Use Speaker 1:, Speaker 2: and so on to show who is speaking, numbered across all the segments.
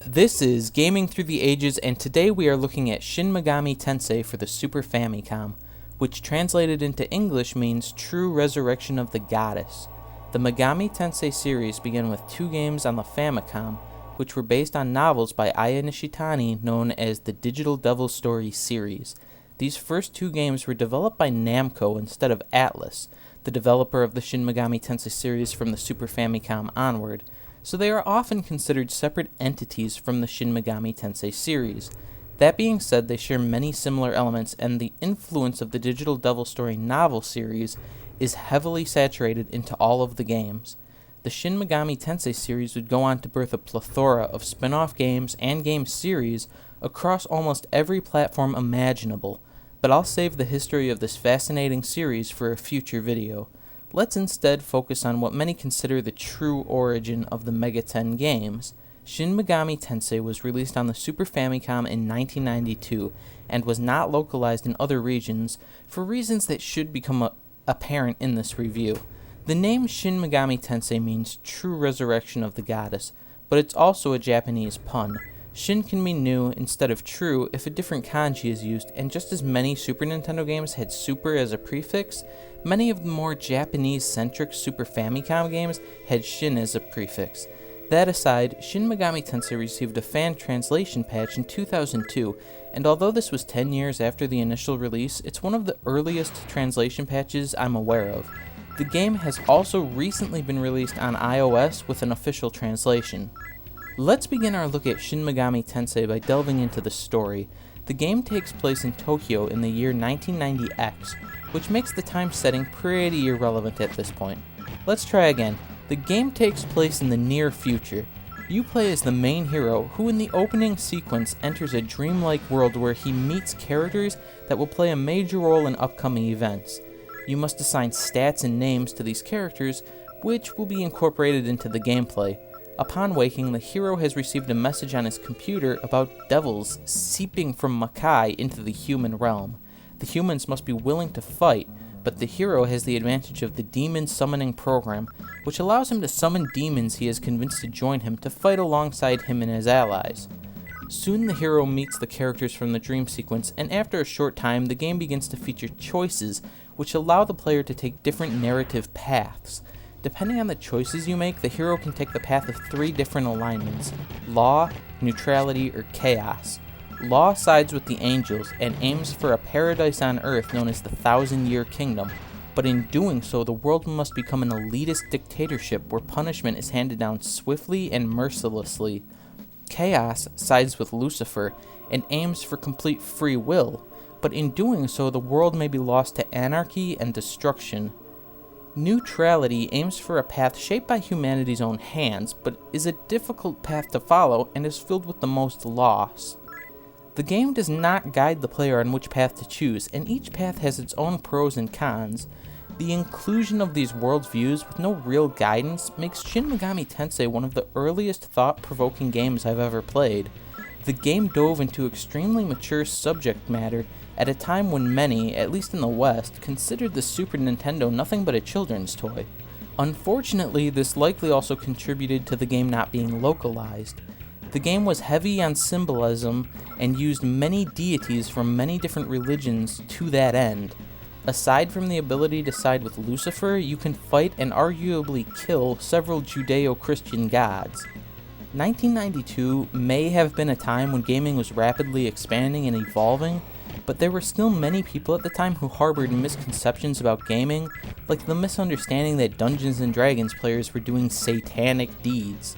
Speaker 1: This is Gaming Through the Ages, and today we are looking at Shin Megami Tensei for the Super Famicom, which translated into English means True Resurrection of the Goddess. The Megami Tensei series began with two games on the Famicom, which were based on novels by Aya Nishitani known as the Digital Devil Story series. These first two games were developed by Namco instead of Atlus, the developer of the Shin Megami Tensei series from the Super Famicom onward, so they are often considered separate entities from the Shin Megami Tensei series. That being said, they share many similar elements, and the influence of the Digital Devil Story novel series is heavily saturated into all of the games. The Shin Megami Tensei series would go on to birth a plethora of spin-off games and game series across almost every platform imaginable, but I'll save the history of this fascinating series for a future video. Let's instead focus on what many consider the true origin of the Mega 10 games. Shin Megami Tensei was released on the Super Famicom in 1992 and was not localized in other regions for reasons that should become apparent in this review. The name Shin Megami Tensei means True Resurrection of the Goddess, but it's also a Japanese pun. Shin can mean new instead of true if a different kanji is used, and just as many Super Nintendo games had super as a prefix, many of the more Japanese-centric Super Famicom games had Shin as a prefix. That aside, Shin Megami Tensei received a fan translation patch in 2002, and although this was 10 years after the initial release, it's one of the earliest translation patches I'm aware of. The game has also recently been released on iOS with an official translation. Let's begin our look at Shin Megami Tensei by delving into the story. The game takes place in Tokyo in the year 1990X, which makes the time setting pretty irrelevant at this point. Let's try again. The game takes place in the near future. You play as the main hero, who in the opening sequence enters a dreamlike world where he meets characters that will play a major role in upcoming events. You must assign stats and names to these characters, which will be incorporated into the gameplay. Upon waking, the hero has received a message on his computer about devils seeping from Makai into the human realm. The humans must be willing to fight, but the hero has the advantage of the demon summoning program, which allows him to summon demons he has convinced to join him to fight alongside him and his allies. Soon the hero meets the characters from the dream sequence, and after a short time the game begins to feature choices which allow the player to take different narrative paths. Depending on the choices you make, the hero can take the path of three different alignments: law, neutrality, or chaos. Law sides with the angels and aims for a paradise on Earth known as the 1,000-Year Kingdom, but in doing so the world must become an elitist dictatorship where punishment is handed down swiftly and mercilessly. Chaos sides with Lucifer and aims for complete free will, but in doing so the world may be lost to anarchy and destruction. Neutrality aims for a path shaped by humanity's own hands, but is a difficult path to follow and is filled with the most loss. The game does not guide the player on which path to choose, and each path has its own pros and cons. The inclusion of these worldviews with no real guidance makes Shin Megami Tensei one of the earliest thought-provoking games I've ever played. The game dove into extremely mature subject matter at a time when many, at least in the West, considered the Super Nintendo nothing but a children's toy. Unfortunately, this likely also contributed to the game not being localized. The game was heavy on symbolism and used many deities from many different religions to that end. Aside from the ability to side with Lucifer, you can fight and arguably kill several Judeo-Christian gods. 1992 may have been a time when gaming was rapidly expanding and evolving, but there were still many people at the time who harbored misconceptions about gaming, like the misunderstanding that Dungeons & Dragons players were doing satanic deeds.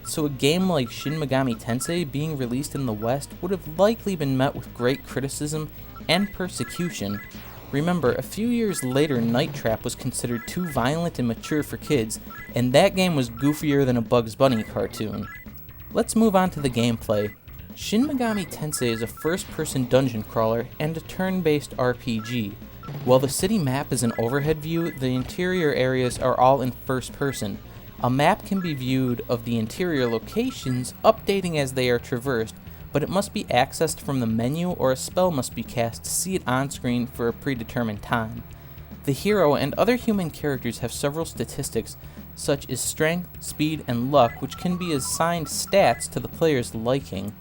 Speaker 1: So a game like Shin Megami Tensei being released in the West would have likely been met with great criticism and persecution. Remember, a few years later Night Trap was considered too violent and mature for kids, and that game was goofier than a Bugs Bunny cartoon. Let's move on to the gameplay. Shin Megami Tensei is a first-person dungeon crawler and a turn-based RPG. While the city map is an overhead view, the interior areas are all in first person. A map can be viewed of the interior locations, updating as they are traversed, but it must be accessed from the menu or a spell must be cast to see it on screen for a predetermined time. The hero and other human characters have several statistics, such as strength, speed, and luck, which can be assigned stats to the player's liking.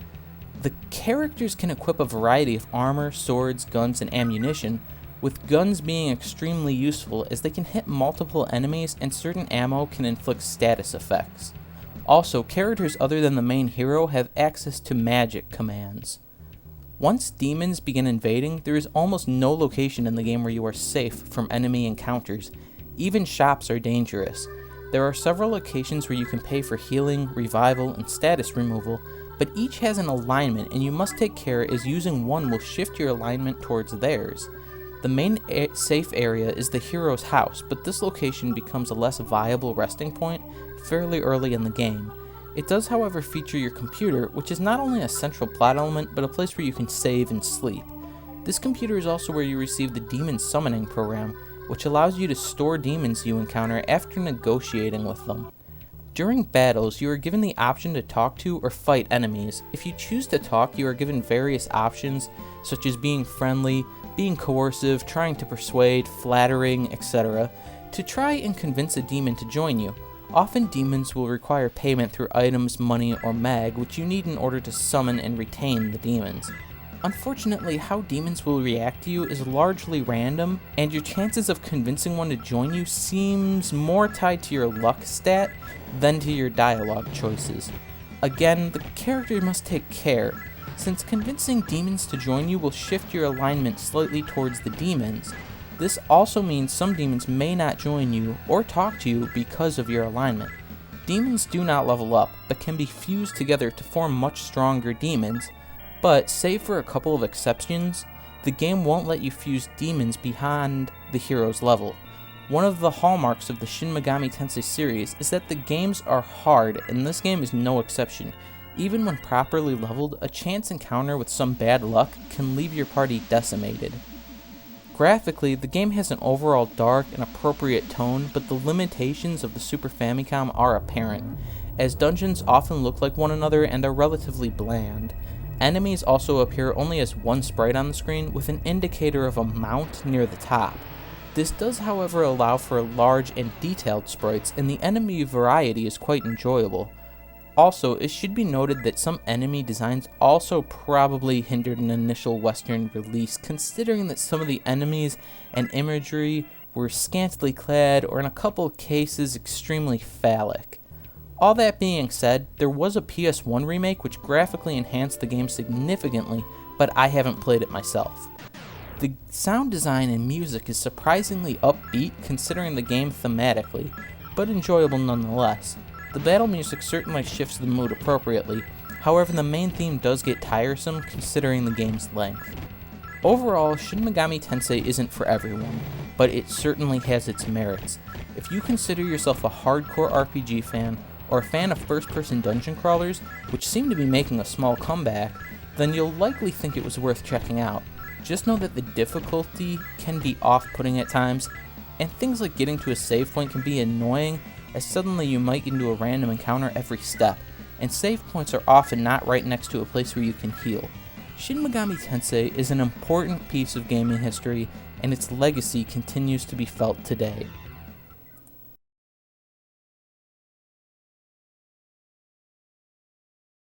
Speaker 1: The characters can equip a variety of armor, swords, guns, and ammunition, with guns being extremely useful as they can hit multiple enemies and certain ammo can inflict status effects. Also, characters other than the main hero have access to magic commands. Once demons begin invading, there is almost no location in the game where you are safe from enemy encounters. Even shops are dangerous. There are several locations where you can pay for healing, revival, and status removal, but each has an alignment and you must take care as using one will shift your alignment towards theirs. The main safe area is the hero's house, but this location becomes a less viable resting point fairly early in the game. It does, however, feature your computer, which is not only a central plot element, but a place where you can save and sleep. This computer is also where you receive the demon summoning program, which allows you to store demons you encounter after negotiating with them. During battles, you are given the option to talk to or fight enemies. If you choose to talk, you are given various options, such as being friendly, being coercive, trying to persuade, flattering, etc., to try and convince a demon to join you. Often demons will require payment through items, money, or mag, which you need in order to summon and retain the demons. Unfortunately, how demons will react to you is largely random, and your chances of convincing one to join you seems more tied to your luck stat than to your dialogue choices. Again, the character must take care, since convincing demons to join you will shift your alignment slightly towards the demons. This also means some demons may not join you or talk to you because of your alignment. Demons do not level up, but can be fused together to form much stronger demons, but save for a couple of exceptions, the game won't let you fuse demons beyond the hero's level. One of the hallmarks of the Shin Megami Tensei series is that the games are hard, and this game is no exception. Even when properly leveled, a chance encounter with some bad luck can leave your party decimated. Graphically, the game has an overall dark and appropriate tone, but the limitations of the Super Famicom are apparent, as dungeons often look like one another and are relatively bland. Enemies also appear only as one sprite on the screen with an indicator of a mount near the top. This does, however, allow for large and detailed sprites, and the enemy variety is quite enjoyable. Also, it should be noted that some enemy designs also probably hindered an initial Western release, considering that some of the enemies and imagery were scantily clad or in a couple of cases extremely phallic. All that being said, there was a PS1 remake which graphically enhanced the game significantly, but I haven't played it myself. The sound design and music is surprisingly upbeat considering the game thematically, but enjoyable nonetheless. The battle music certainly shifts the mood appropriately, however the main theme does get tiresome considering the game's length. Overall, Shin Megami Tensei isn't for everyone, but it certainly has its merits. If you consider yourself a hardcore RPG fan, or a fan of first-person dungeon crawlers, which seem to be making a small comeback, then you'll likely think it was worth checking out. Just know that the difficulty can be off-putting at times, and things like getting to a save point can be annoying, as suddenly you might get into a random encounter every step, and save points are often not right next to a place where you can heal. Shin Megami Tensei is an important piece of gaming history, and its legacy continues to be felt today.